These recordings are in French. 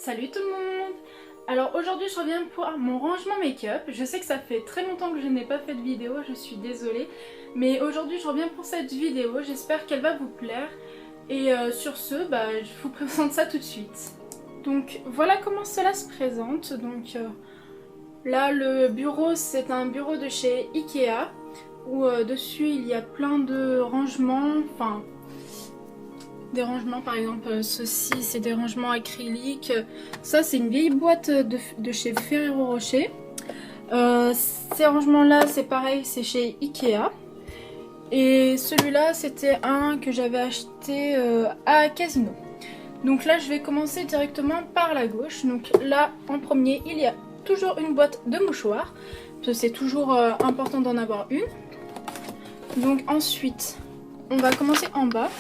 Salut tout le monde! Alors aujourd'hui je reviens pour mon rangement make-up. Je sais que ça fait très longtemps que je n'ai pas fait de vidéo, je suis désolée. Mais aujourd'hui je reviens pour cette vidéo, j'espère qu'elle va vous plaire. Et sur ce, je vous présente ça tout de suite. Donc voilà comment cela se présente. Donc là le bureau, c'est un bureau de chez Ikea. Où dessus il y a plein de rangements, des rangements, par exemple ceci c'est des rangements acryliques, ça c'est une vieille boîte de chez Ferrero Rocher. Ces rangements là c'est pareil, c'est chez Ikea. Et celui-là c'était un que j'avais acheté à Casino. Donc là je vais commencer directement par la gauche. Donc là en premier il y a toujours une boîte de mouchoirs, parce que c'est toujours important d'en avoir une. Donc ensuite on va commencer en bas.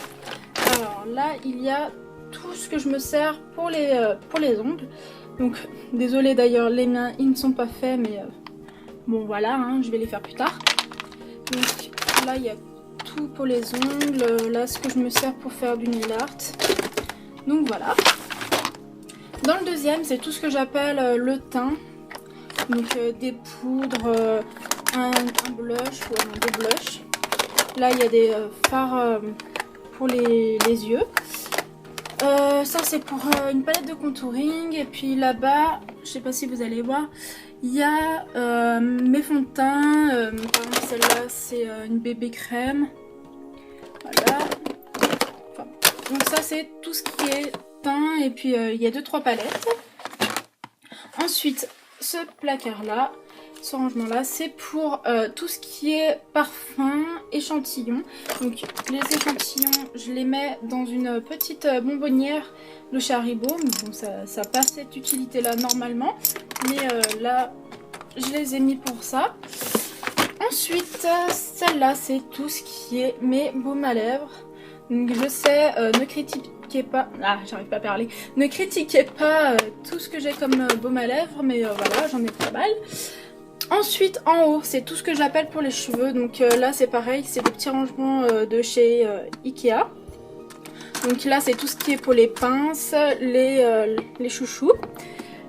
Alors là il y a tout ce que je me sers pour les ongles. Donc désolée d'ailleurs, les miens ils ne sont pas faits, mais bon voilà, hein, je vais les faire plus tard. Donc là il y a tout pour les ongles. Là ce que je me sers pour faire du nail art. Donc voilà. Dans le deuxième c'est tout ce que j'appelle le teint. Donc des poudres, un blush ou des blushs. Là il y a des fards pour les yeux. Ça c'est pour une palette de contouring. Et puis là-bas, je sais pas si vous allez voir, il y a mes fonds de teint. Par exemple celle-là c'est une bébé crème. Voilà. Donc ça c'est tout ce qui est teint. Et puis il y a 2-3 palettes. Ensuite ce placard là, ce rangement là, c'est pour tout ce qui est parfum, échantillons. Donc les échantillons je les mets dans une petite bonbonnière de chez Haribo. Bon, ça n'a pas cette utilité là normalement, mais là je les ai mis pour ça. Ensuite celle-là c'est tout ce qui est mes baumes à lèvres. Donc je sais, ne critiquez pas, j'arrive pas à parler, ne critiquez pas tout ce que j'ai comme baume à lèvres, mais voilà, j'en ai pas mal. Ensuite en haut c'est tout ce que j'appelle pour les cheveux. Donc là c'est pareil, c'est des petits rangements de chez Ikea. Donc là c'est tout ce qui est pour les pinces, les chouchous.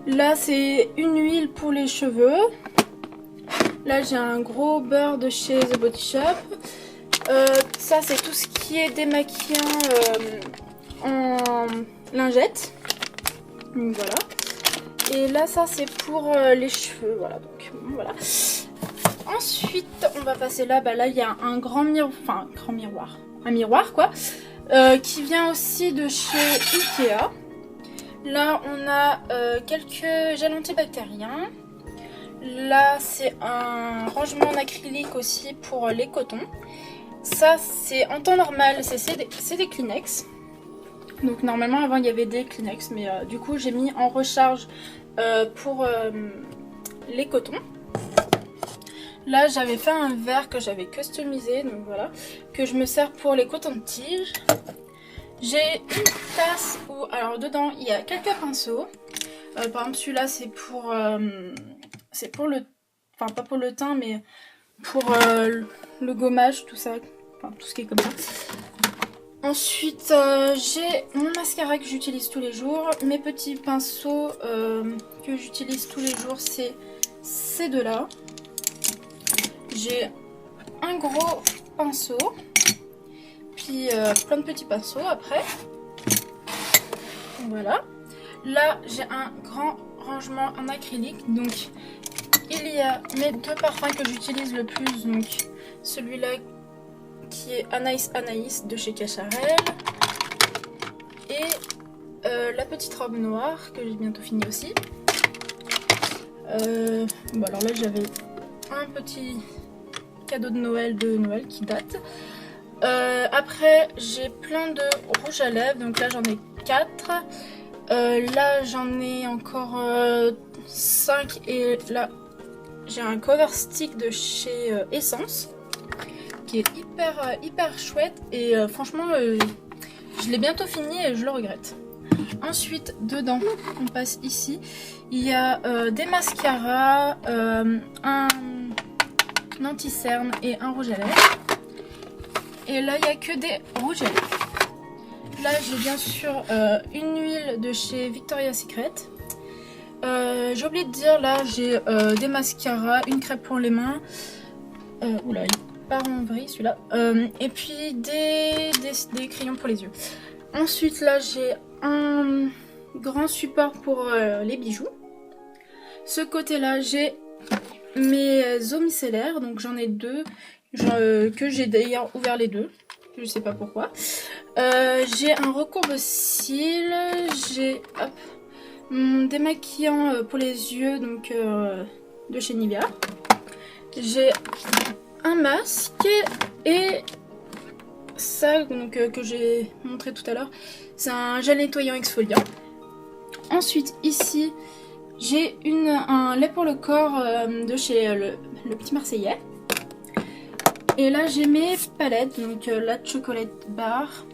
Là c'est une huile pour les cheveux. Là j'ai un gros beurre de chez The Body Shop. Ça c'est tout ce qui est démaquillant en lingettes. Donc voilà. Et là ça c'est pour les cheveux, voilà, donc voilà. Ensuite on va passer là, là il y a un grand miroir, un miroir quoi, qui vient aussi de chez Ikea. Là on a quelques gels antibactériens. Là c'est un rangement en acrylique aussi pour les cotons. Ça c'est en temps normal, c'est des Kleenex. Donc normalement avant il y avait des Kleenex, mais du coup j'ai mis en recharge pour les cotons. Là j'avais fait un verre que j'avais customisé, donc voilà, que je me sers pour les cotons-tiges. J'ai une tasse où, alors dedans il y a quelques pinceaux. Par exemple celui-là c'est pour le, enfin pas pour le teint, mais pour le gommage, tout ça, enfin tout ce qui est comme ça. Ensuite j'ai mon mascara que j'utilise tous les jours. Mes petits pinceaux que j'utilise tous les jours, c'est ces deux-là. J'ai un gros pinceau, puis plein de petits pinceaux après. Voilà. Là j'ai un grand rangement en acrylique. Donc il y a mes 2 parfums que j'utilise le plus. Donc celui-là qui est Anaïs de chez Cacharel, et la petite robe noire que j'ai bientôt fini aussi. Bon alors là j'avais un petit cadeau de Noël qui date. Après j'ai plein de rouge à lèvres, donc là j'en ai 4. Là j'en ai encore 5, et là j'ai un cover stick de chez Essence qui est hyper chouette, et franchement je l'ai bientôt fini et je le regrette. Ensuite dedans on passe ici, il y a des mascaras, un anti-cerne et un rouge à lèvres. Et là il n'y a que des rouges à lèvres. là j'ai bien sûr une huile de chez Victoria's Secret. J'ai oublié de dire, là j'ai des mascaras, une crème pour les mains. Oula, il part en vrille celui-là. Et puis des crayons pour les yeux. Ensuite là j'ai un grand support pour les bijoux. Ce côté là j'ai mes eaux micellaires, donc j'en ai deux, que j'ai d'ailleurs ouvert les deux, je sais pas pourquoi. J'ai un recourbe-cils, j'ai mon démaquillant pour les yeux, donc de chez Nivea. J'ai un masque et ça donc, que j'ai montré tout à l'heure, c'est un gel nettoyant exfoliant. Ensuite ici j'ai un lait pour le corps de chez le Petit Marseillais. Et là j'ai mes palettes, donc la chocolate bar,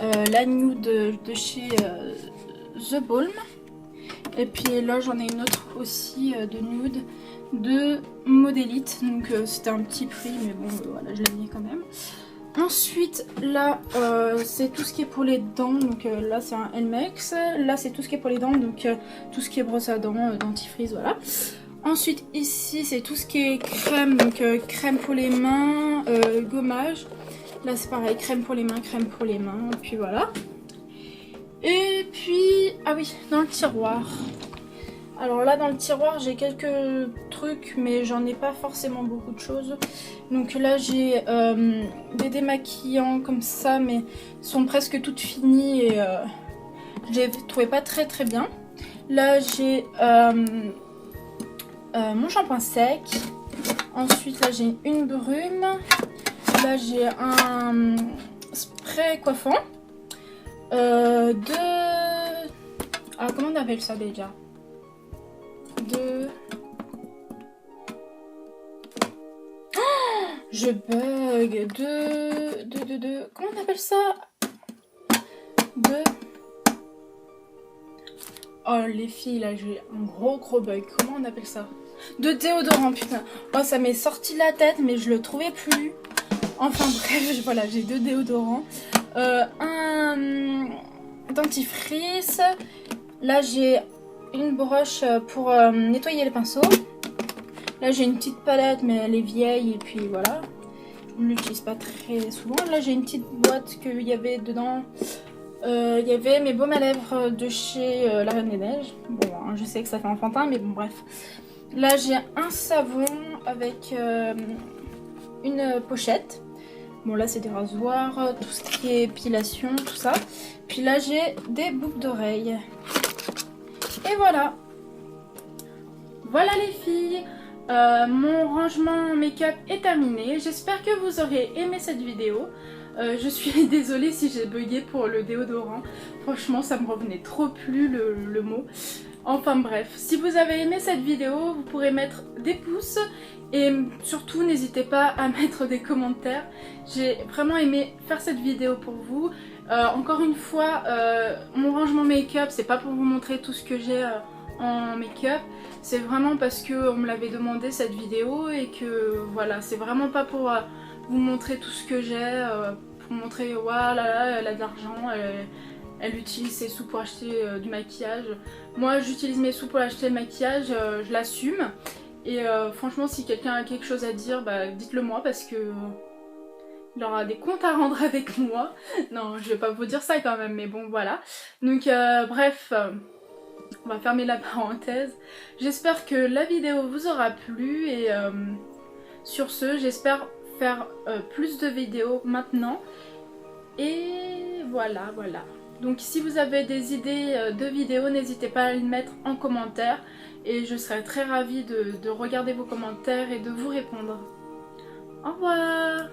la nude de chez The Balm. Et puis là j'en ai une autre aussi de nude de Modélite, donc c'était un petit prix mais bon voilà, je l'ai mis quand même. Ensuite là c'est tout ce qui est pour les dents, donc là c'est un Elmex, là c'est tout ce qui est pour les dents, donc tout ce qui est brosse à dents, dentifrice, voilà. Ensuite ici c'est tout ce qui est crème, donc crème pour les mains, gommage, là c'est pareil, crème pour les mains, et puis voilà. Et puis, ah oui, dans le tiroir. Alors là dans le tiroir j'ai quelques trucs mais j'en ai pas forcément beaucoup de choses. Donc là j'ai des démaquillants comme ça mais sont presque toutes finies et je les trouvais pas très bien. Là j'ai mon shampoing sec. Ensuite là j'ai une brume. Là j'ai un spray coiffant. Alors comment on appelle ça déjà? Je bug. Comment on appelle ça? Oh les filles, là j'ai un gros bug. Comment on appelle ça? De déodorant, putain. Oh ça m'est sorti de la tête mais je le trouvais plus. Enfin bref, voilà, j'ai 2 déodorants. Un dentifrice. Là j'ai une broche pour nettoyer les pinceaux. Là j'ai une petite palette mais elle est vieille et puis voilà. Je ne l'utilise pas très souvent. Là j'ai une petite boîte qu'il y avait dedans. Il y avait mes baumes à lèvres de chez La Reine des Neiges. Bon, hein, je sais que ça fait enfantin mais bon bref. Là j'ai un savon avec une pochette. Bon là c'est des rasoirs, tout ce qui est épilation, tout ça. Puis là j'ai des boucles d'oreilles. Et voilà. Voilà les filles. Mon rangement make-up est terminé. J'espère que vous aurez aimé cette vidéo. Je suis désolée si j'ai bugué pour le déodorant. Franchement ça me revenait trop plus le mot. Enfin bref, si vous avez aimé cette vidéo, vous pourrez mettre des pouces. Et surtout n'hésitez pas à mettre des commentaires. J'ai vraiment aimé faire cette vidéo pour vous. Encore une fois, mon rangement make-up, c'est pas pour vous montrer tout ce que j'ai en make-up. C'est vraiment parce qu'on me l'avait demandé cette vidéo et que voilà, c'est vraiment pas pour vous montrer tout ce que j'ai, pour montrer voilà, elle a de l'argent, elle utilise ses sous pour acheter du maquillage. Moi j'utilise mes sous pour acheter le maquillage, je l'assume. Et franchement si quelqu'un a quelque chose à dire, bah, dites-le moi parce que il aura des comptes à rendre avec moi. Non, je vais pas vous dire ça quand même, mais bon voilà. Donc bref, on va fermer la parenthèse. J'espère que la vidéo vous aura plu et sur ce, j'espère faire plus de vidéos maintenant. Et voilà. Donc si vous avez des idées de vidéos, n'hésitez pas à les mettre en commentaire. Et je serai très ravie de regarder vos commentaires et de vous répondre. Au revoir!